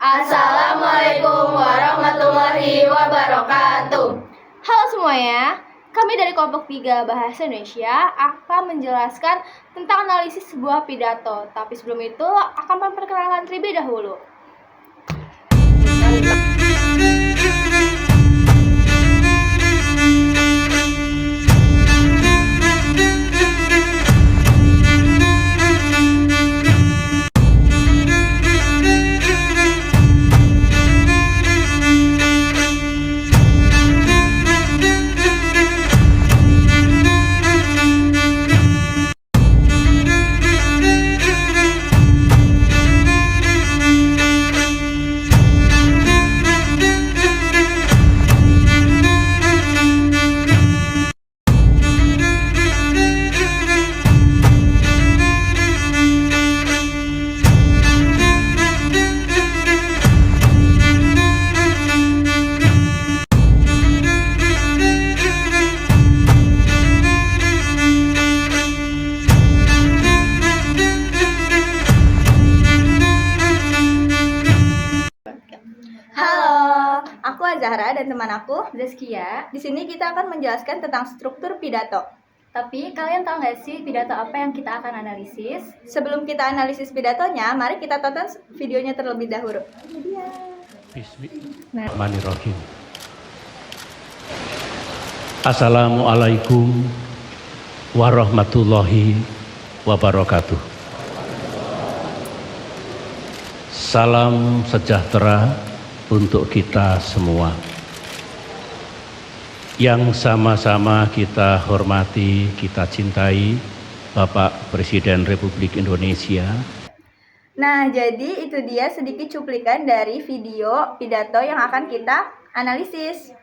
Assalamualaikum warahmatullahi wabarakatuh. Halo semuanya, kami dari kelompok 3 Bahasa Indonesia akan menjelaskan tentang analisis sebuah pidato. Tapi sebelum itu akan memperkenalkan terlebih dahulu. Aku Azahra dan teman aku Zaskia. Di sini kita akan menjelaskan tentang struktur pidato. Tapi kalian tahu nggak sih pidato apa yang kita akan analisis? Sebelum kita analisis pidatonya, mari kita tonton videonya terlebih dahulu. Bismillahirrahmanirrahim. Assalamualaikum warahmatullahi wabarakatuh. Salam sejahtera untuk kita semua yang sama-sama kita hormati, kita cintai Bapak Presiden Republik Indonesia. Nah, jadi itu dia sedikit cuplikan dari video pidato yang akan kita analisis.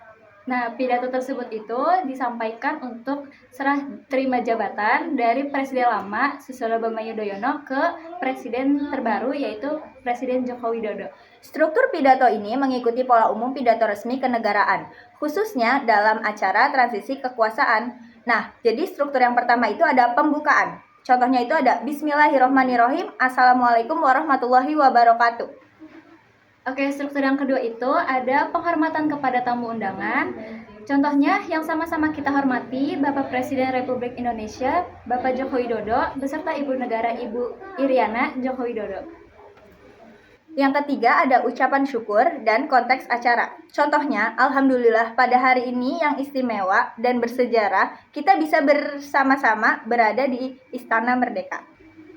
Nah, pidato tersebut itu disampaikan untuk serah terima jabatan dari Presiden lama Susilo Bambang Yudhoyono ke Presiden terbaru yaitu Presiden Joko Widodo. Struktur pidato ini mengikuti pola umum pidato resmi kenegaraan, khususnya dalam acara transisi kekuasaan. Nah, jadi struktur yang pertama itu ada pembukaan. Contohnya itu ada Bismillahirrahmanirrahim, Assalamualaikum warahmatullahi wabarakatuh. Oke, struktur yang kedua itu ada penghormatan kepada tamu undangan. Contohnya yang sama-sama kita hormati Bapak Presiden Republik Indonesia, Bapak Joko Widodo, beserta Ibu Negara Ibu Iriana Joko Widodo. Yang ketiga ada ucapan syukur dan konteks acara. Contohnya, Alhamdulillah pada hari ini yang istimewa dan bersejarah, kita bisa bersama-sama berada di Istana Merdeka.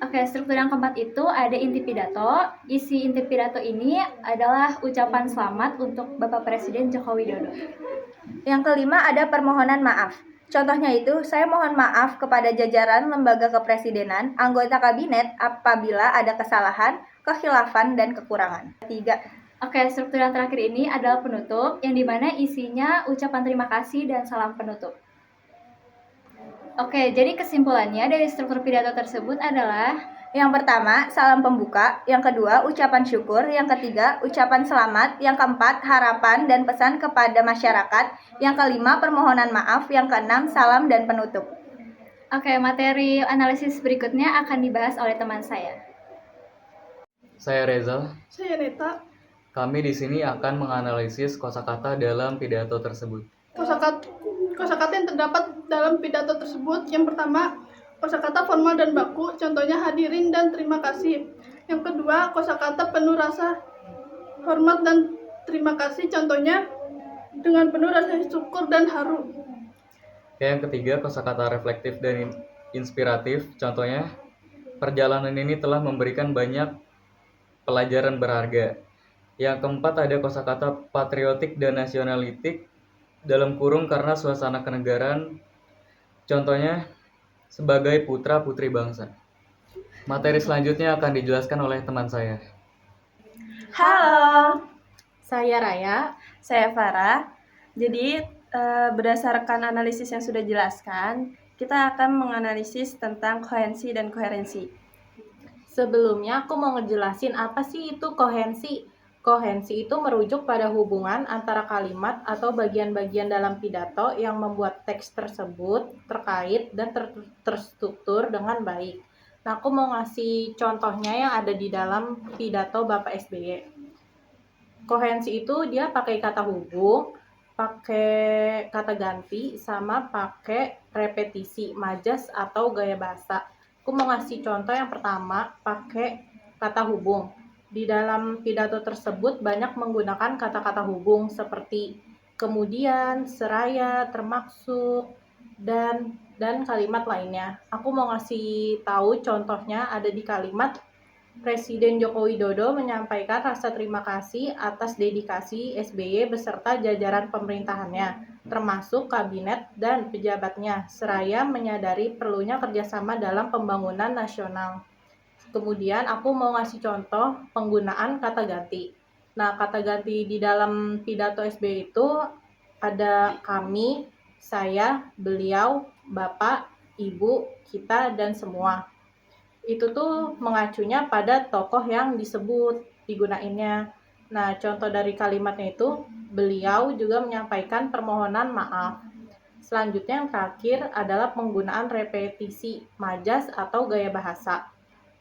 Oke, struktur yang keempat itu ada inti pidato. Isi inti pidato ini adalah ucapan selamat untuk Bapak Presiden Joko Widodo. Yang kelima ada permohonan maaf. Contohnya itu, saya mohon maaf kepada jajaran lembaga kepresidenan, anggota kabinet apabila ada kesalahan, kekhilafan, dan kekurangan. Tiga. Oke, struktur yang terakhir ini adalah penutup, yang dimana isinya ucapan terima kasih dan salam penutup. Oke, jadi kesimpulannya dari struktur pidato tersebut adalah yang pertama, salam pembuka. Yang kedua, ucapan syukur. Yang ketiga, ucapan selamat. Yang keempat, harapan dan pesan kepada masyarakat. Yang kelima, permohonan maaf. Yang keenam, salam dan penutup. Oke, materi analisis berikutnya akan dibahas oleh teman saya. Saya Reza. Saya Neta. Kami di sini akan menganalisis kosakata dalam pidato tersebut. Kosakata yang terdapat dalam pidato tersebut, yang pertama, kosakata formal dan baku, contohnya hadirin dan terima kasih. Yang kedua, kosakata penuh rasa hormat dan terima kasih, contohnya dengan penuh rasa syukur dan haru. Yang ketiga, kosakata reflektif dan inspiratif, contohnya perjalanan ini telah memberikan banyak pelajaran berharga. Yang keempat ada kosakata patriotik dan nasionalitik, dalam kurung karena suasana kenegaraan, contohnya sebagai putra-putri bangsa. Materi selanjutnya akan dijelaskan oleh teman saya. Halo, Saya Raya. saya Farah. Jadi berdasarkan analisis yang sudah dijelaskan, kita akan menganalisis tentang kohensi dan koherensi. Sebelumnya aku mau ngejelasin apa sih itu kohensi. Kohensi itu merujuk pada hubungan antara kalimat atau bagian-bagian dalam pidato yang membuat teks tersebut terkait dan terstruktur dengan baik. Nah, aku mau ngasih contohnya yang ada di dalam pidato Bapak SBY. Kohensi itu dia pakai kata hubung, pakai kata ganti, sama pakai repetisi, majas atau gaya bahasa. Aku mau ngasih contoh yang pertama, pakai kata hubung. Di dalam pidato tersebut banyak menggunakan kata-kata hubung seperti kemudian, seraya, termaksud, dan kalimat lainnya. Aku mau ngasih tahu contohnya ada di kalimat Presiden Joko Widodo menyampaikan rasa terima kasih atas dedikasi SBY beserta jajaran pemerintahannya, termasuk kabinet dan pejabatnya, seraya menyadari perlunya kerjasama dalam pembangunan nasional. Kemudian aku mau ngasih contoh penggunaan kata ganti. Nah, kata ganti di dalam pidato SBY itu ada kami, saya, beliau, bapak, ibu, kita, dan semua. Itu tuh mengacunya pada tokoh yang disebut digunainnya. Nah, contoh dari kalimatnya itu, beliau juga menyampaikan permohonan maaf. Selanjutnya yang terakhir adalah penggunaan repetisi, majas atau gaya bahasa.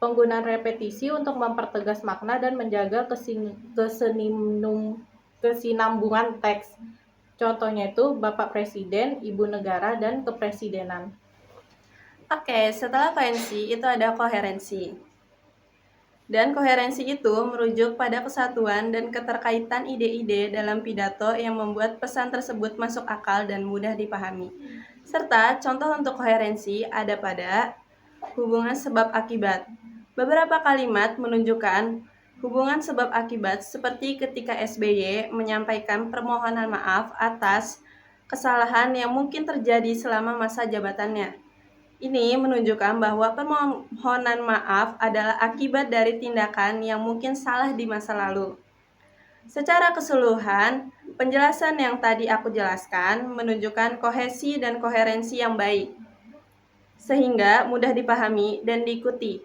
Penggunaan repetisi untuk mempertegas makna dan menjaga kesinambungan teks. Contohnya itu Bapak Presiden, Ibu Negara, dan Kepresidenan. Oke, setelah koherensi itu ada koherensi. Dan koherensi itu merujuk pada kesatuan dan keterkaitan ide-ide dalam pidato yang membuat pesan tersebut masuk akal dan mudah dipahami. Serta contoh untuk koherensi ada pada hubungan sebab akibat. Beberapa kalimat menunjukkan hubungan sebab akibat seperti ketika SBY menyampaikan permohonan maaf atas kesalahan yang mungkin terjadi selama masa jabatannya. Ini menunjukkan bahwa permohonan maaf adalah akibat dari tindakan yang mungkin salah di masa lalu. Secara keseluruhan, penjelasan yang tadi aku jelaskan menunjukkan kohesi dan koherensi yang baik, sehingga mudah dipahami dan diikuti.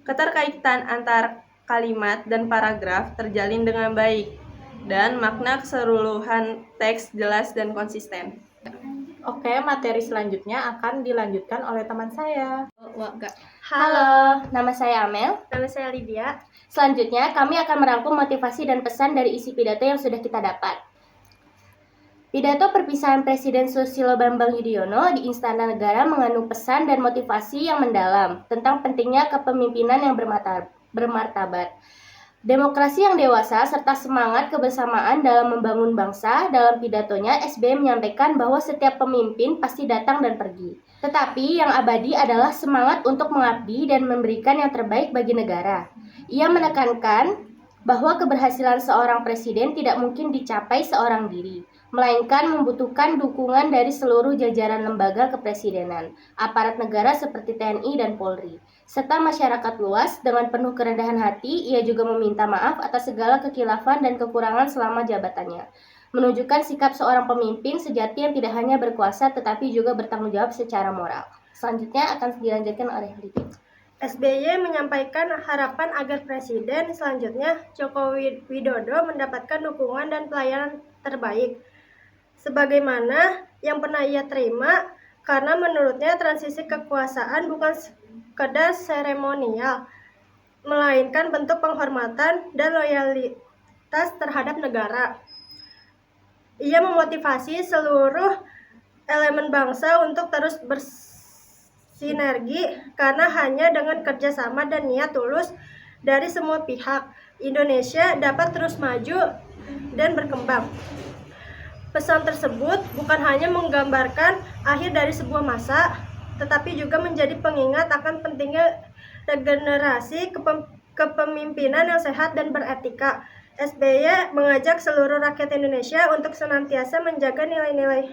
Keterkaitan antar kalimat dan paragraf terjalin dengan baik, dan makna keseluruhan teks jelas dan konsisten. Oke, materi selanjutnya akan dilanjutkan oleh teman saya. Halo, nama saya Amel. Nama saya Lydia. Selanjutnya, kami akan merangkum motivasi dan pesan dari isi pidato yang sudah kita dapat. Pidato perpisahan Presiden Susilo Bambang Yudhoyono di Istana Negara mengandung pesan dan motivasi yang mendalam tentang pentingnya kepemimpinan yang bermartabat, demokrasi yang dewasa, serta semangat kebersamaan dalam membangun bangsa. Dalam pidatonya, SBY menyampaikan bahwa setiap pemimpin pasti datang dan pergi. Tetapi yang abadi adalah semangat untuk mengabdi dan memberikan yang terbaik bagi negara. Ia menekankan bahwa keberhasilan seorang presiden tidak mungkin dicapai seorang diri, melainkan membutuhkan dukungan dari seluruh jajaran lembaga kepresidenan, aparat negara seperti TNI dan Polri, serta masyarakat luas. Dengan penuh kerendahan hati, ia juga meminta maaf atas segala kekhilafan dan kekurangan selama jabatannya, menunjukkan sikap seorang pemimpin sejati yang tidak hanya berkuasa tetapi juga bertanggung jawab secara moral. Selanjutnya akan dilanjutkan oleh Lydia. SBY menyampaikan harapan agar Presiden selanjutnya Joko Widodo mendapatkan dukungan dan pelayanan terbaik sebagaimana yang pernah ia terima, karena menurutnya transisi kekuasaan bukan sekedar seremonial, melainkan bentuk penghormatan dan loyalitas terhadap negara. Ia memotivasi seluruh elemen bangsa untuk terus bersinergi, karena hanya dengan kerjasama dan niat tulus dari semua pihak, Indonesia dapat terus maju dan berkembang. Pesan tersebut bukan hanya menggambarkan akhir dari sebuah masa, tetapi juga menjadi pengingat akan pentingnya regenerasi kepemimpinan yang sehat dan beretika. SBY mengajak seluruh rakyat Indonesia untuk senantiasa menjaga nilai-nilai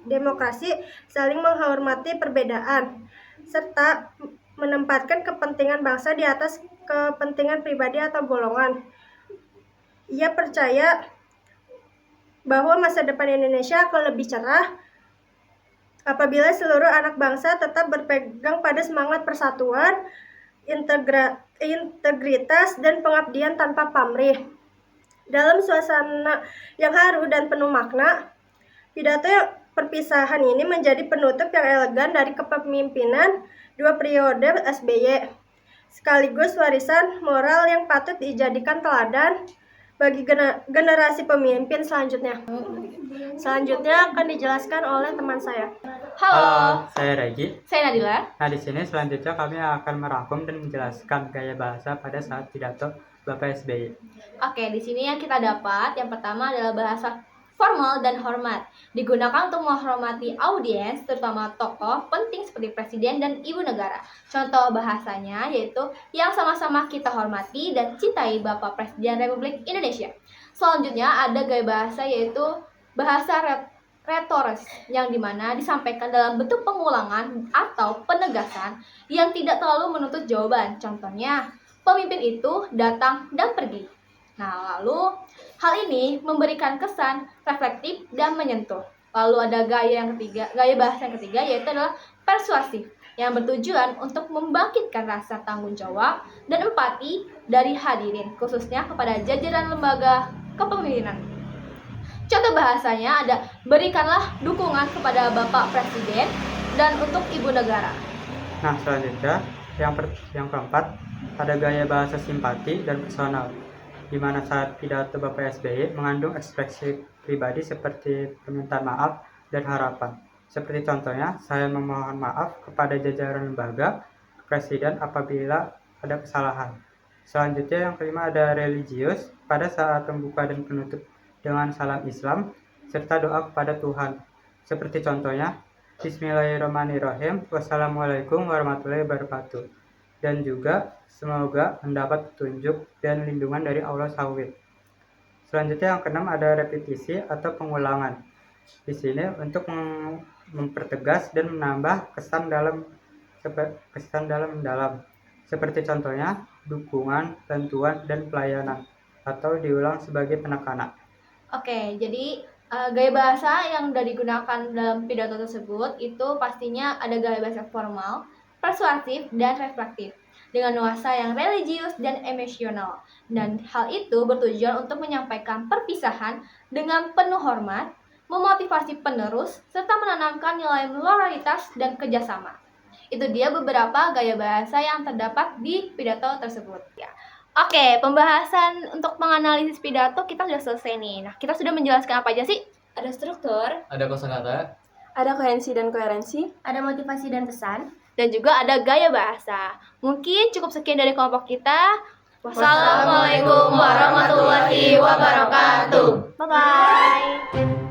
demokrasi, saling menghormati perbedaan, serta menempatkan kepentingan bangsa di atas kepentingan pribadi atau golongan. Ia percaya bahwa masa depan Indonesia akan lebih cerah apabila seluruh anak bangsa tetap berpegang pada semangat persatuan, integritas, dan pengabdian tanpa pamrih. Dalam suasana yang haru dan penuh makna, pidato perpisahan ini menjadi penutup yang elegan dari kepemimpinan 2 periode SBY, sekaligus warisan moral yang patut dijadikan teladan bagi generasi pemimpin selanjutnya. Selanjutnya akan dijelaskan oleh teman saya. Halo, Saya Regi. saya Nadila. Nah, di sini selanjutnya kami akan merangkum dan menjelaskan gaya bahasa pada saat pidato Bapak SBY. Oke, di sini yang kita dapat yang pertama adalah bahasa formal dan hormat. Digunakan untuk menghormati audiens, terutama tokoh penting seperti presiden dan ibu negara. Contoh bahasanya yaitu yang sama-sama kita hormati dan cintai Bapak Presiden Republik Indonesia. Selanjutnya ada gaya bahasa yaitu bahasa retoris yang dimana disampaikan dalam bentuk pengulangan atau penegasan yang tidak terlalu menuntut jawaban. Contohnya, pemimpin itu datang dan pergi. Nah, lalu hal ini memberikan kesan reflektif dan menyentuh. Lalu ada gaya bahasa yang ketiga yaitu adalah persuasif yang bertujuan untuk membangkitkan rasa tanggung jawab dan empati dari hadirin, khususnya kepada jajaran lembaga kepemimpinan. Contoh bahasanya ada berikanlah dukungan kepada Bapak Presiden dan untuk Ibu Negara. Nah, selanjutnya yang keempat ada gaya bahasa simpati dan personal, di mana saat pidato Bapak SBY mengandung ekspresi pribadi seperti permintaan maaf dan harapan. Seperti contohnya, saya memohon maaf kepada jajaran lembaga Presiden apabila ada kesalahan. Selanjutnya yang kelima ada religius pada saat pembuka dan penutup dengan salam Islam serta doa kepada Tuhan. Seperti contohnya, Bismillahirrahmanirrahim, wassalamualaikum warahmatullahi wabarakatuh. Dan juga semoga mendapat petunjuk dan lindungan dari Allah SWT. Selanjutnya yang keenam ada repetisi atau pengulangan. Di sini untuk mempertegas dan menambah kesan dalam. Seperti contohnya dukungan, bantuan, dan pelayanan atau diulang sebagai penekanan. Oke, jadi gaya bahasa yang sudah digunakan dalam pidato tersebut itu pastinya ada gaya bahasa formal, persuasif, dan reflektif dengan nuansa yang religius dan emosional. Dan hal itu bertujuan untuk menyampaikan perpisahan dengan penuh hormat, memotivasi penerus, serta menanamkan nilai loyalitas dan kerjasama. Itu dia beberapa gaya bahasa yang terdapat di pidato tersebut. Ya. Oke, pembahasan untuk menganalisis pidato kita sudah selesai nih. Nah, kita sudah menjelaskan apa aja sih? Ada struktur, Ada kosakata, Ada koherensi dan koherensi. Ada motivasi dan pesan. dan juga ada gaya bahasa. Mungkin cukup sekian dari kelompok kita. Wassalamualaikum warahmatullahi wabarakatuh. Bye-bye.